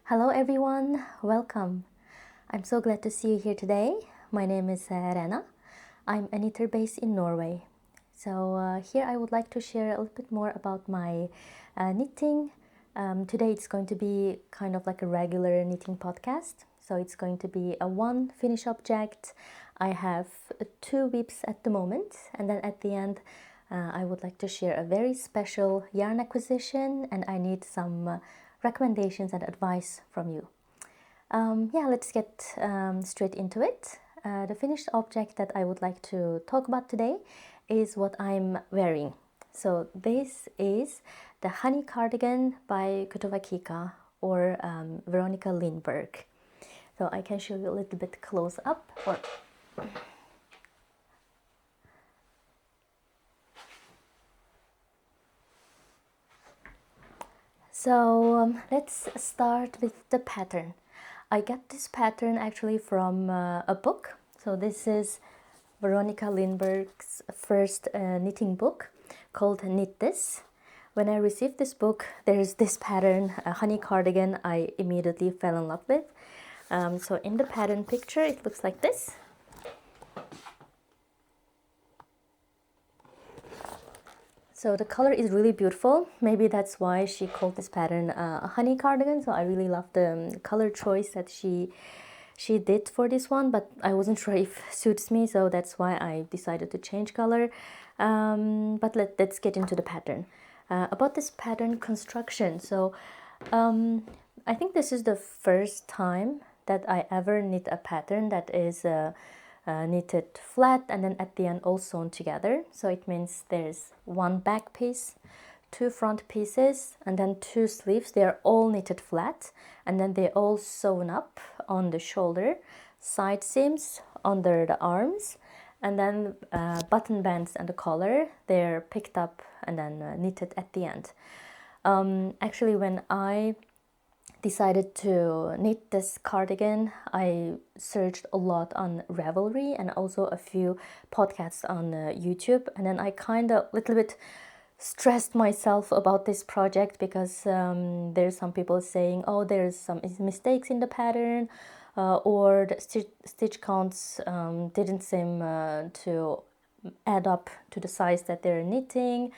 Hello everyone, welcome. I'm so glad to see you here today. My name is Rena. I'm a knitter based in Norway. So here I would like to share a little bit more about my knitting. Today it's going to be kind of like a regular knitting podcast. So it's going to be a one finish object. I have 2 whips at the moment, and then at the end I would like to share a very special yarn acquisition, and I need some recommendations and advice from you. Let's get straight into it. The finished object that I would like to talk about today is what I'm wearing. So this is the Honey Cardigan by Kutovakika, or Veronica Lindberg. So I can show you a little bit close up. So let's start with the pattern. I got this pattern actually from a book. So this is Veronica Lindberg's first knitting book called Knit This. When I received this book, there's this pattern, a honey cardigan, I immediately fell in love with. So in the pattern picture, it looks like this. So the color is really beautiful. Maybe that's why she called this pattern a honey cardigan. So I really love the color choice that she did for this one, but I wasn't sure if it suits me, so that's why I decided to change color. But let's get into the pattern. About this pattern construction, so I think this is the first time that I ever knit a pattern that is knitted flat and then at the end all sewn together. So it means there's one back piece, 2 front pieces, and then 2 sleeves. They are all knitted flat, and then they all sewn up on the shoulder, side seams under the arms, and then button bands and the collar, they're picked up and then knitted at the end. Actually, when I decided to knit this cardigan, I searched a lot on Ravelry and also a few podcasts on YouTube, and then I kind of little bit stressed myself about this project because there's some people saying, oh, there's some mistakes in the pattern, or the stitch counts didn't seem to add up to the size that they're knitting,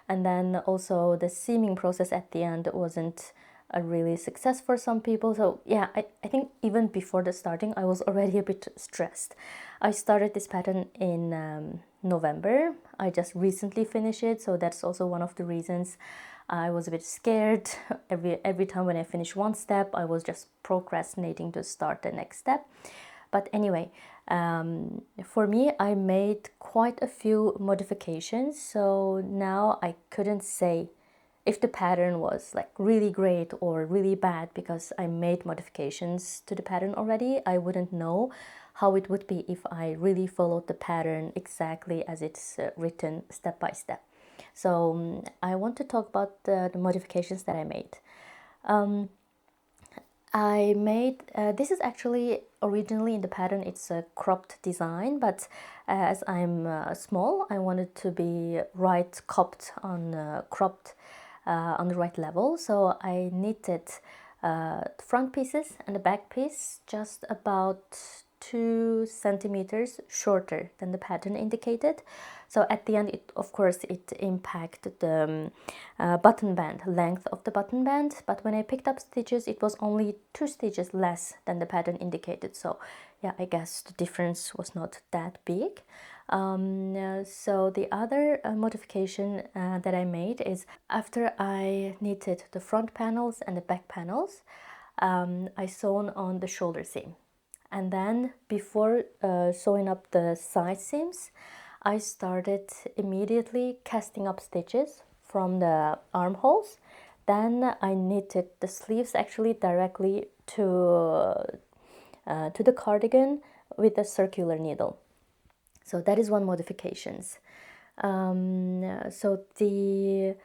and then also the seaming process at the end wasn't a really success for some people. So yeah, I think even before the starting I was already a bit stressed. I started this pattern in November. I just recently finished it, so that's also one of the reasons I was a bit scared. Every time when I finish one step, I was just procrastinating to start the next step. But anyway, for me, I made quite a few modifications, so now I couldn't say if the pattern was like really great or really bad because I made modifications to the pattern already. I wouldn't know how it would be if I really followed the pattern exactly as it's written step by step. So I want to talk about the modifications that I made. I made, this is actually originally in the pattern, it's a cropped design, but as I'm small, I wanted to be right cropped on the right level. So I knitted front pieces and the back piece just about 2 centimeters shorter than the pattern indicated. So at the end, of course, it impacted the button band, length of the button band. But when I picked up stitches, it was only 2 stitches less than the pattern indicated. So yeah, I guess the difference was not that big. So the other modification that I made is after I knitted the front panels and the back panels, I sewn on the shoulder seam. And then before sewing up the side seams, I started immediately casting up stitches from the armholes. Then I knitted the sleeves actually directly to the cardigan with a circular needle. So that is one modifications. So the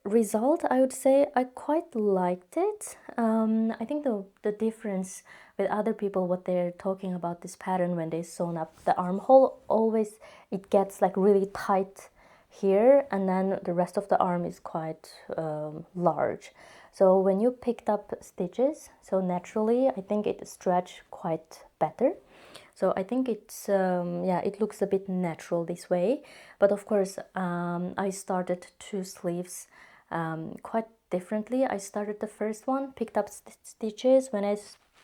result, I would say I quite liked it. I think the difference with other people, what they're talking about this pattern when they sewn up the armhole, always it gets like really tight here, and then the rest of the arm is quite large. So when you picked up stitches, so naturally I think it stretched quite better. So I think it's, yeah, it looks a bit natural this way. But of course, I started two sleeves quite differently. I started the first one, picked up stitches when I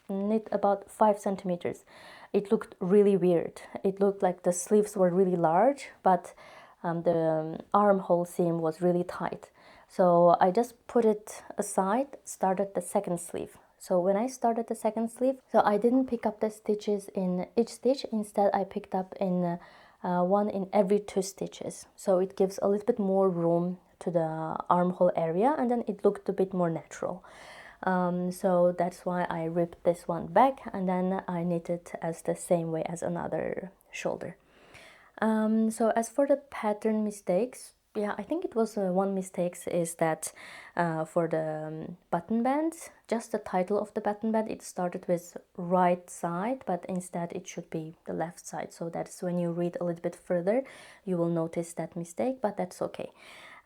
knit about 5 centimeters. It looked really weird. It looked like the sleeves were really large, but the armhole seam was really tight. So I just put it aside, started the second sleeve. So when I started the second sleeve, so I didn't pick up the stitches in each stitch. Instead, I picked up in one in every 2 stitches. So it gives a little bit more room to the armhole area, and then it looked a bit more natural. So that's why I ripped this one back, and then I knit it as the same way as another shoulder. So as for the pattern mistakes, yeah, I think it was one mistake is that for the button bands, just the title of the button band, it started with right side, but instead it should be the left side. So that's when you read a little bit further, you will notice that mistake, but that's okay.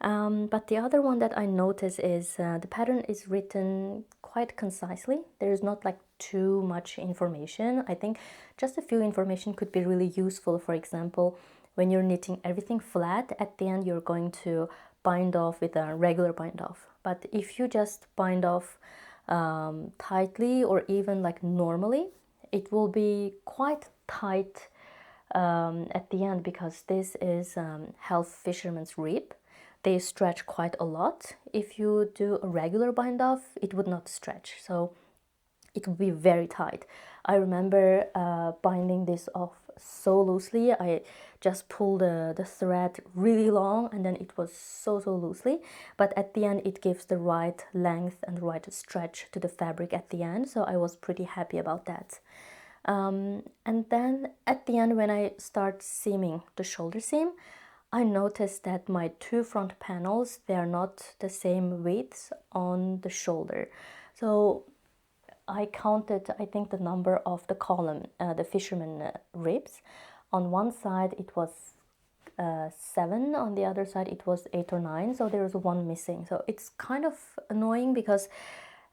But the other one that I notice is the pattern is written quite concisely. There's not like too much information. I think just a few information could be really useful. For example, when you're knitting everything flat, at the end you're going to bind off with a regular bind off. But if you just bind off tightly or even like normally, it will be quite tight at the end, because this is half fisherman's rib. They stretch quite a lot. If you do a regular bind off, it would not stretch, so it would be very tight. I remember binding this off so loosely. I just pulled the thread really long, and then it was so loosely, but at the end it gives the right length and right stretch to the fabric at the end, so I was pretty happy about that. And then at the end, when I start seaming the shoulder seam, I noticed that my 2 front panels, they are not the same width on the shoulder. So I counted, I think, the number of the column, the fisherman ribs. On one side it was 7, on the other side it was 8 or 9, so there was one missing. So it's kind of annoying, because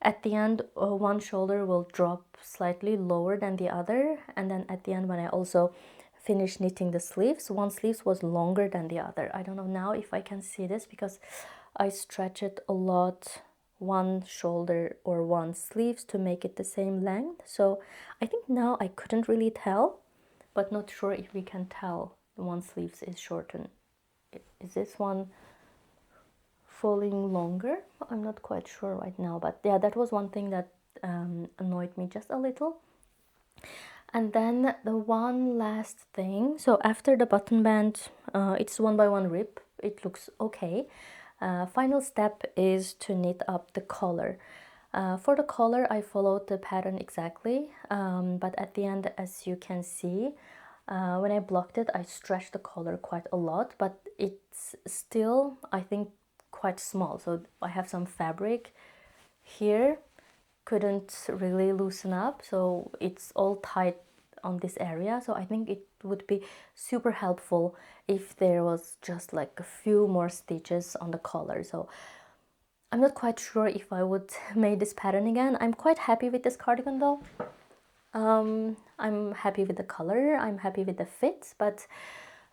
at the end one shoulder will drop slightly lower than the other, and then at the end, when I also finished knitting the sleeves, one sleeve was longer than the other. I don't know now if I can see this, because I stretch it a lot, one shoulder or one sleeves, to make it the same length. So I think now I couldn't really tell, but not sure if we can tell the one sleeves is shortened. Is this one falling longer? I'm not quite sure right now, but yeah, that was one thing that annoyed me just a little. And then the one last thing, so after the button band, it's 1 by 1 rib, it looks okay. Final step is to knit up the collar. For the collar, I followed the pattern exactly, but at the end, as you can see, when I blocked it, I stretched the collar quite a lot, but it's still, I think, quite small. So I have some fabric here, couldn't really loosen up, so it's all tight on this area. So I think it would be super helpful if there was just like a few more stitches on the collar. So I'm not quite sure if I would make this pattern again. I'm quite happy with this cardigan though. I'm happy with the color, I'm happy with the fit, but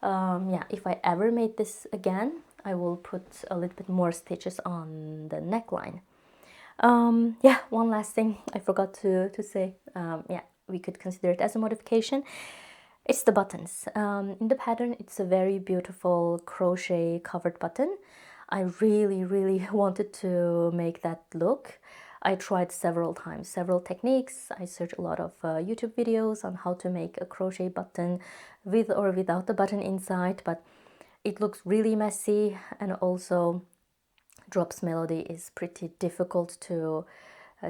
yeah, if I ever made this again, I will put a little bit more stitches on the neckline. Yeah, one last thing I forgot to say. Yeah, we could consider it as a modification. It's the buttons. In the pattern, it's a very beautiful crochet covered button. I really wanted to make that look. I tried several times, several techniques. I searched a lot of YouTube videos on how to make a crochet button with or without the button inside, but it looks really messy, and also Drops melody is pretty difficult to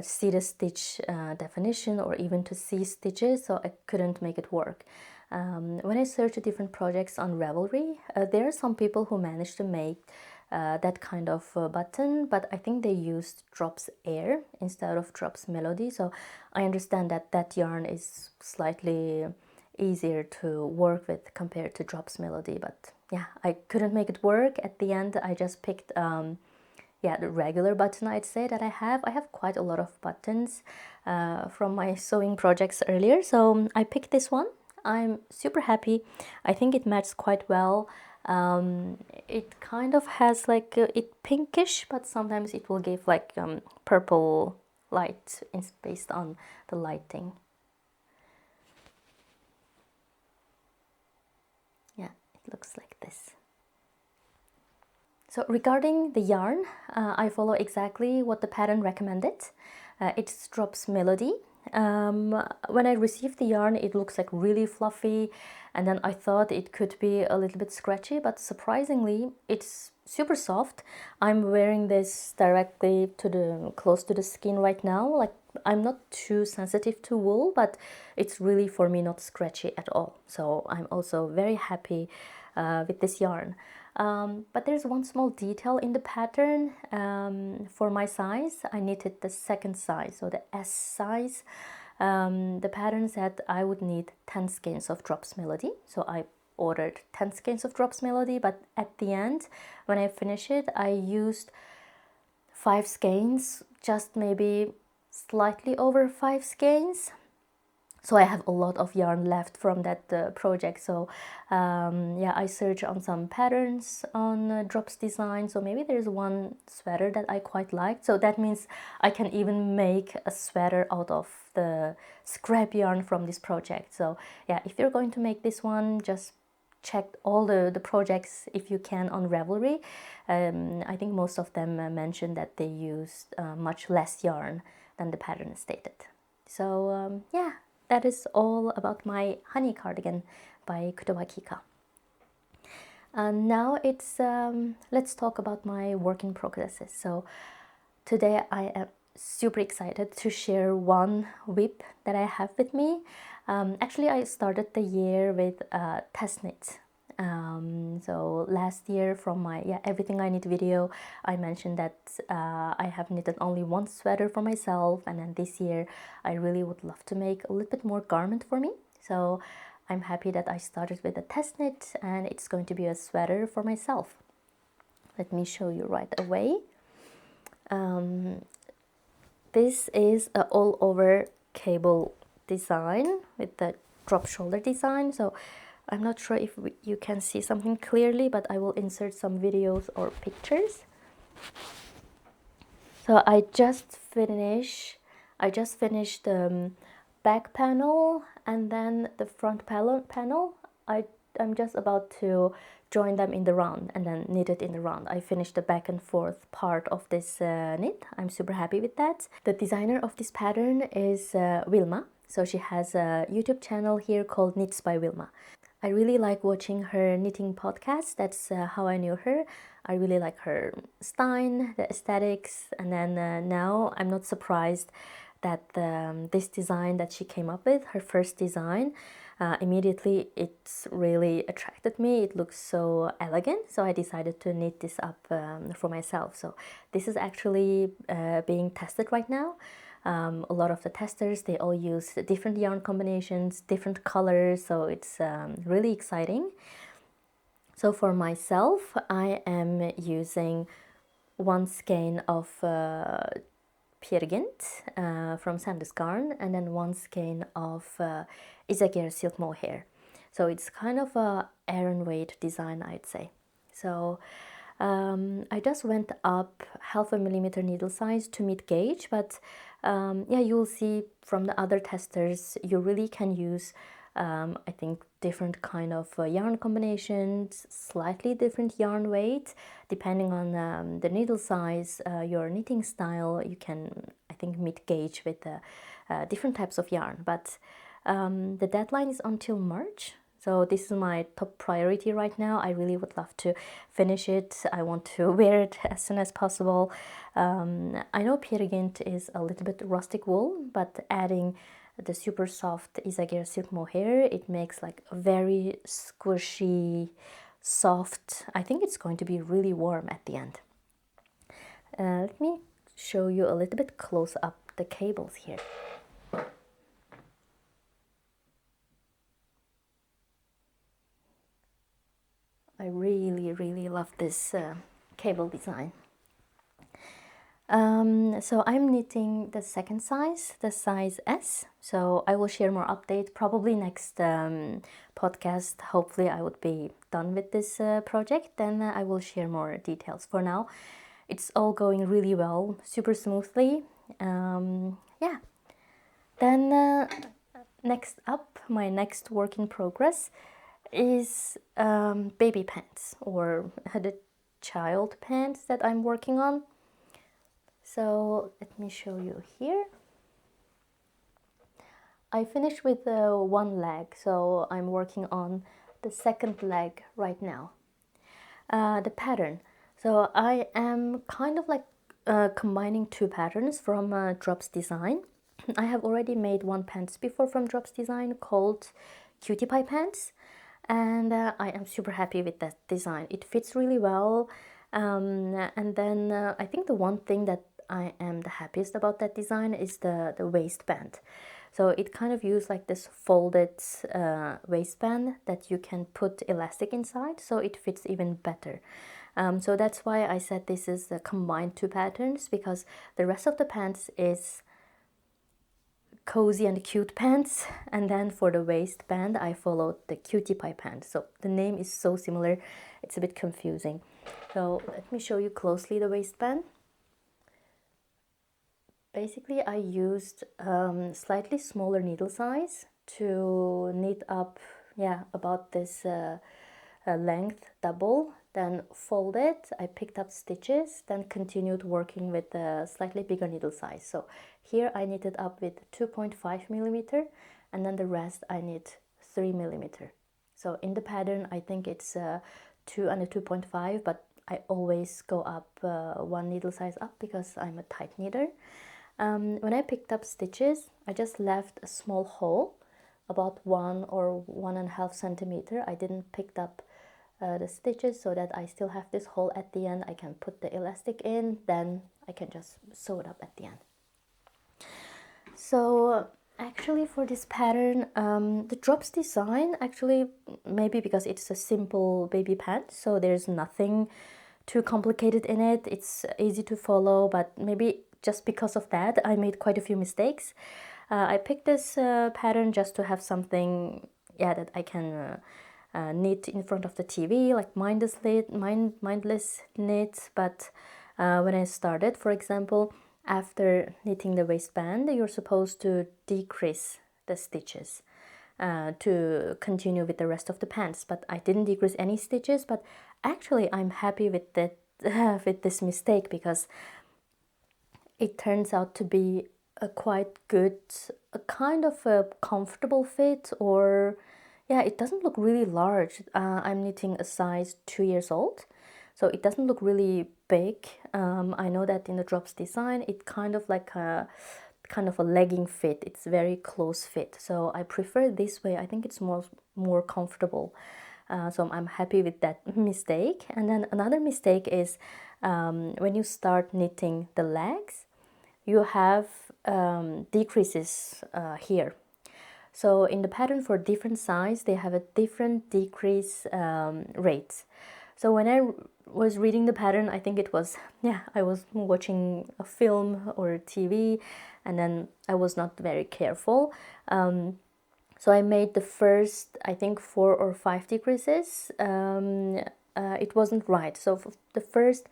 see the stitch definition or even to see stitches, so I couldn't make it work. When I searched different projects on Ravelry, there are some people who managed to make that kind of button, but I think they used Drops Air instead of Drops Melody, so I understand that that yarn is slightly easier to work with compared to Drops Melody, but yeah, I couldn't make it work. At the end, I just picked yeah, the regular button I'd say that I have. I have quite a lot of buttons from my sewing projects earlier, so I picked this one. I'm super happy. I think it matches quite well. It kind of has like it pinkish, but sometimes it will give like purple light based on the lighting. Yeah, it looks like this. So regarding the yarn, I follow exactly what the pattern recommended. It's Drops Melody. When I received the yarn, it looks like really fluffy, and then I thought it could be a little bit scratchy, but surprisingly, it's super soft. I'm wearing this directly to the close to the skin right now. Like, I'm not too sensitive to wool, but it's really for me not scratchy at all. So I'm also very happy with this yarn. But there's one small detail in the pattern. For my size, I knitted the second size, so the S size. The pattern said I would need 10 skeins of Drops Melody, so I ordered 10 skeins of Drops Melody, but at the end, when I finished it, I used 5 skeins, just maybe slightly over 5 skeins. So I have a lot of yarn left from that project. So yeah, I searched on some patterns on Drops design. So maybe there's one sweater that I quite liked. So that means I can even make a sweater out of the scrap yarn from this project. So yeah, if you're going to make this one, just check all the projects if you can on Ravelry. I think most of them mentioned that they used much less yarn than the pattern stated. So yeah, that is all about my honey cardigan by Kutovakika. And now it's let's talk about my work in progresses. So today I am super excited to share one whip that I have with me. Actually, I started the year with a test knit. So last year from my everything I knit video, I mentioned that I have knitted only one sweater for myself, and then this year I really would love to make a little bit more garment for me. So I'm happy that I started with a test knit, and it's going to be a sweater for myself. Let me show you right away. This is a all over cable design with the drop shoulder design. So I'm not sure if you can see something clearly, but I will insert some videos or pictures. So I just finished the back panel and then the front panel. I'm just about to join them in the round and then knit it in the round. I finished the back and forth part of this knit. I'm super happy with that. The designer of this pattern is Wilma. So she has a YouTube channel here called Knits by Wilma. I really like watching her knitting podcast. That's how I knew her. I really like her style, the aesthetics, and then now I'm not surprised that this design that she came up with, her first design, immediately it's really attracted me. It looks so elegant, so I decided to knit this up for myself. So this is actually being tested right now. A lot of the testers, they all use different yarn combinations, different colors, so it's really exciting. So for myself, I am using one skein of Peer Gynt from Sandnes Garn, and then one skein of Isager Silk Mohair. So it's kind of a Aran weight design, I'd say. So I just went up 0.5 millimeter needle size to meet gauge, but yeah, you'll see from the other testers, you really can use I think different kind of yarn combinations, slightly different yarn weight, depending on the needle size, your knitting style. You can, I think, meet gauge with different types of yarn. But the deadline is until March. So this is my top priority right now. I really would love to finish it. I want to wear it as soon as possible. I know Peer Gynt is a little bit rustic wool, but adding the super soft Isager Silk Mohair, it makes like a very squishy, soft. I think it's going to be really warm at the end. Let me show you a little bit close up the cables here. I really love this cable design. So I'm knitting the second size, the size S. So I will share more update probably next podcast. Hopefully I would be done with this project. Then I will share more details. For now, it's all going really well, super smoothly. Yeah. Then next up, my next work in progress is baby pants, or the child pants that I'm working on. So let me show you here. I finished with one leg, so I'm working on the second leg right now. The pattern. So I am kind of like combining two patterns from Drops Design. I have already made one pants before from Drops Design called Cutipie pants, and I am super happy with that design. It fits really well, and then I think the one thing that I am the happiest about that design is the waistband. So it kind of used like this folded waistband that you can put elastic inside, so it fits even better. So that's why I said this is a combined two patterns, because the rest of the pants is cozy and cute pants, and then for the waistband I followed the Cutipie pants. So the name is so similar, it's a bit confusing. So let me show you closely the waistband. Basically I used slightly smaller needle size to knit up, yeah, about this length double, then fold it. I picked up stitches, then continued working with a slightly bigger needle size. So here I knitted up with 2.5 millimeter, and then the rest I knit 3 millimeter. So in the pattern I think it's 2 and a 2.5, but I always go up one needle size up because I'm a tight knitter. When I picked up stitches, I just left a small hole, about 1 or 1.5 centimeter. I didn't pick up the stitches, so that I still have this hole at the end. I can put the elastic in, then I can just sew it up at the end. So actually for this pattern, the Drops design, actually maybe because it's a simple baby pant, so there's nothing too complicated in it. It's easy to follow, but maybe just because of that I made quite a few mistakes. I picked this pattern just to have something, yeah, that I can knit in front of the TV, like mindless knit. But when I started, for example, after knitting the waistband, you're supposed to decrease the stitches to continue with the rest of the pants, but I didn't decrease any stitches. But actually I'm happy with that with this mistake, because it turns out to be a quite good, a kind of a comfortable fit, or yeah, it doesn't look really large. I'm knitting a size 2 years old, so it doesn't look really big. I know that in the Drops design it kind of like a legging fit. It's very close fit, so I prefer this way. I think it's more comfortable. So I'm happy with that mistake. And then another mistake is when you start knitting the legs, you have decreases here. So in the pattern for different size, they have a different decrease rates. So when I was reading the pattern, I think it was, yeah, I was watching a film or TV, and then I was not very careful. So I made the first, I think, 4 or 5 decreases. It wasn't right. So for the first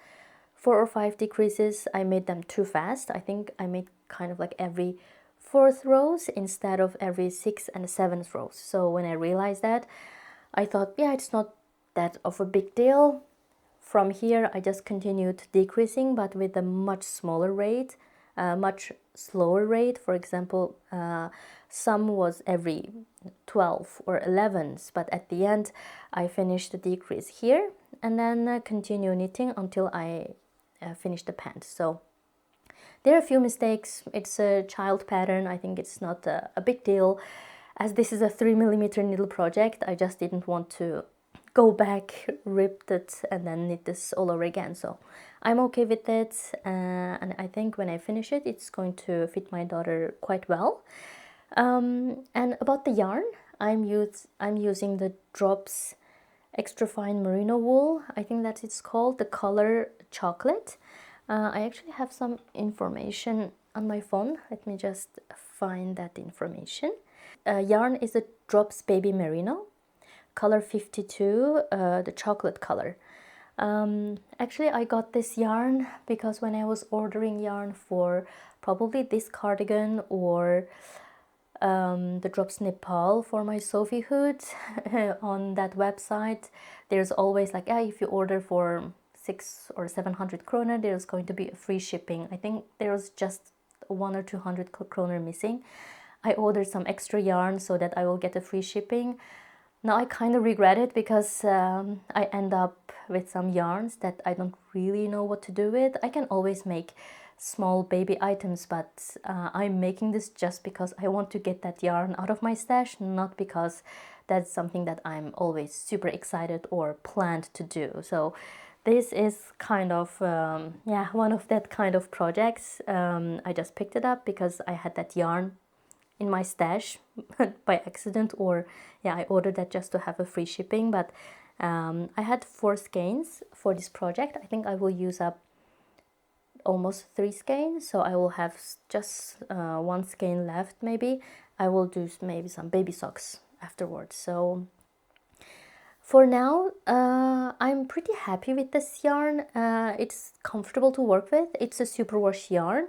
4 or 5 decreases, I made them too fast. I think I made kind of like every 4th rows instead of every 6th and 7th rows. So when I realized that, I thought, yeah, it's not that of a big deal. From here, I just continued decreasing, but with a much smaller rate, much slower rate. For example, some was every 12 or 11s, but at the end, I finished the decrease here, and then continue knitting until I finish the pants. So there are a few mistakes. It's a child pattern. I think it's not a big deal. As this is a 3 millimeter needle project, I just didn't want to go back, rip it, and then knit this all over again. So I'm okay with it, and I think when I finish it, it's going to fit my daughter quite well. And about the yarn, I'm using the Drops extra fine merino wool. I think that it's called the color chocolate. I actually have some information on my phone. Let me just find that information. Yarn is the Drops Baby Merino, color 52, the chocolate color. Actually, I got this yarn because when I was ordering yarn for probably this cardigan or the Drops Nepal for my Sophie hood on that website, there's always like, if you order for 600 or 700 kroner, there's going to be a free shipping. I think there's just 100 or 200 kroner missing. I ordered some extra yarn so that I will get a free shipping. Now I kind of regret it because I end up with some yarns that I don't really know what to do with. I can always make small baby items, but I'm making this just because I want to get that yarn out of my stash, not because that's something that I'm always super excited or planned to do. So this is kind of, one of that kind of projects. I just picked it up because I had that yarn in my stash by accident, or I ordered that just to have a free shipping. But I had 4 skeins for this project. I think I will use up almost 3 skeins, so I will have just 1 skein left. Maybe I will do maybe some baby socks afterwards. So for now, I'm pretty happy with this yarn. It's comfortable to work with. It's a superwash yarn.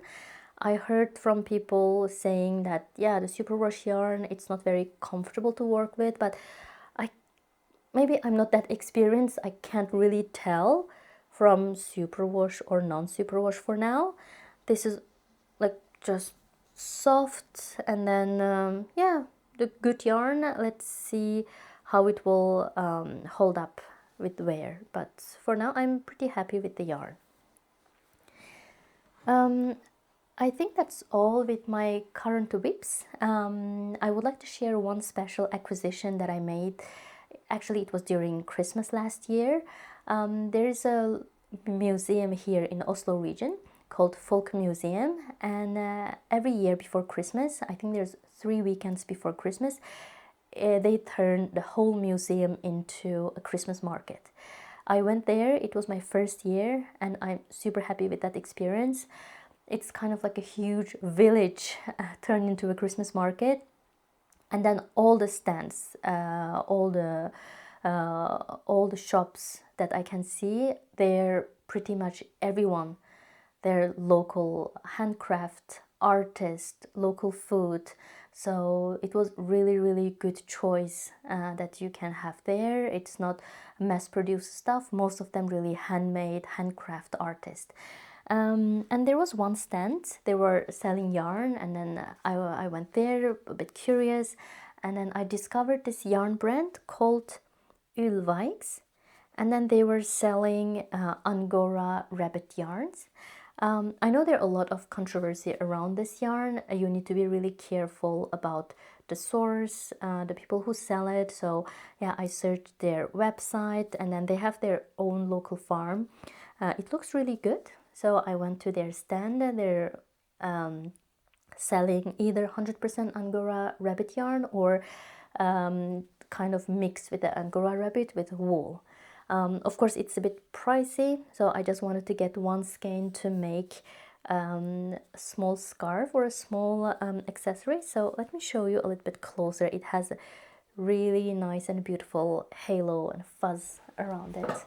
I heard from people saying that, the superwash yarn, it's not very comfortable to work with, but maybe I'm not that experienced. I can't really tell from superwash or non-superwash for now. This is like just soft, and then, the good yarn. Let's see how it will hold up with wear. But for now, I'm pretty happy with the yarn. I think that's all with my current whips. I would like to share one special acquisition that I made. Actually, it was during Christmas last year. There's a museum here in Oslo region called Folk Museum, and every year before Christmas, I think there's 3 weekends before Christmas, they turn the whole museum into a Christmas market. I went there, it was my first year, and I'm super happy with that experience. It's kind of like a huge village turned into a Christmas market, and then all the stands, all the shops that I can see, they're pretty much everyone. They're local handcraft, artist, local food. So it was really, really good choice that you can have there. It's not mass-produced stuff. Most of them really handmade, handcraft artists. And there was one stand, they were selling yarn, and then I went there a bit curious, and then I discovered this yarn brand called Ulvaiks, and then they were selling Angora rabbit yarns. I know there are a lot of controversy around this yarn. You need to be really careful about the source, the people who sell it. So I searched their website, and then they have their own local farm. It looks really good. So I went to their stand, and they're selling either 100% Angora rabbit yarn or kind of mixed with the Angora rabbit with wool. Of course, it's a bit pricey, so I just wanted to get 1 skein to make a small scarf or a small accessory. So let me show you a little bit closer. It has a really nice and beautiful halo and fuzz around it.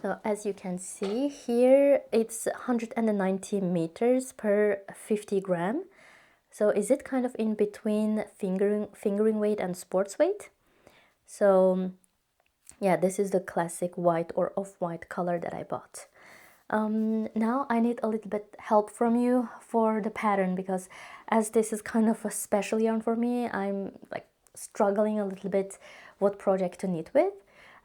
So as you can see here, it's 190 meters per 50 gram. So is it kind of in between fingering weight and sports weight? So this is the classic white or off-white color that I bought. Now I need a little bit help from you for the pattern, because as this is kind of a special yarn for me, I'm like struggling a little bit what project to knit with.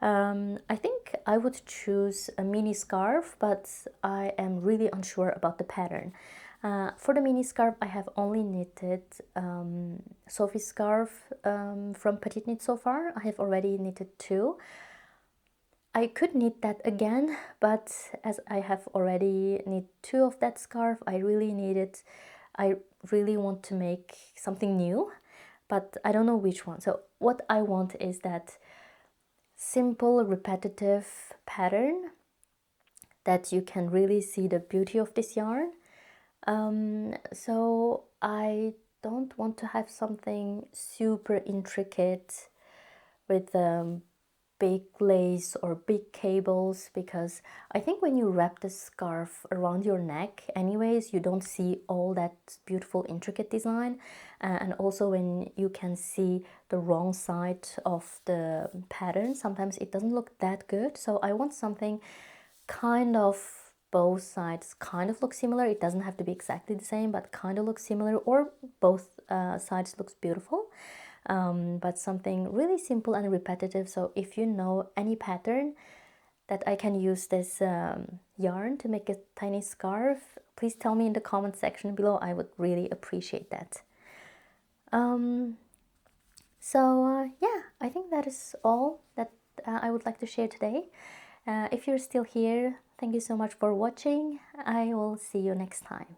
I think I would choose a mini scarf, but I am really unsure about the pattern. For the mini scarf, I have only knitted Sophie's scarf from Petite Knit so far. I have already knitted 2. I could knit that again, but as I have already knit 2 of that scarf, I really want to make something new, but I don't know which one. So what I want is that simple, repetitive pattern that you can really see the beauty of this yarn. So I don't want to have something super intricate with big lace or big cables, because I think when you wrap the scarf around your neck anyways, you don't see all that beautiful intricate design, and also when you can see the wrong side of the pattern, sometimes it doesn't look that good. So I want something kind of both sides kind of look similar. It doesn't have to be exactly the same, but kind of looks similar, or both sides looks beautiful. But something really simple and repetitive. So if you know any pattern that I can use this yarn to make a tiny scarf, please tell me in the comment section below. I would really appreciate that. Yeah, I think that is all that I would like to share today. If you're still here, thank you so much for watching. I will see you next time.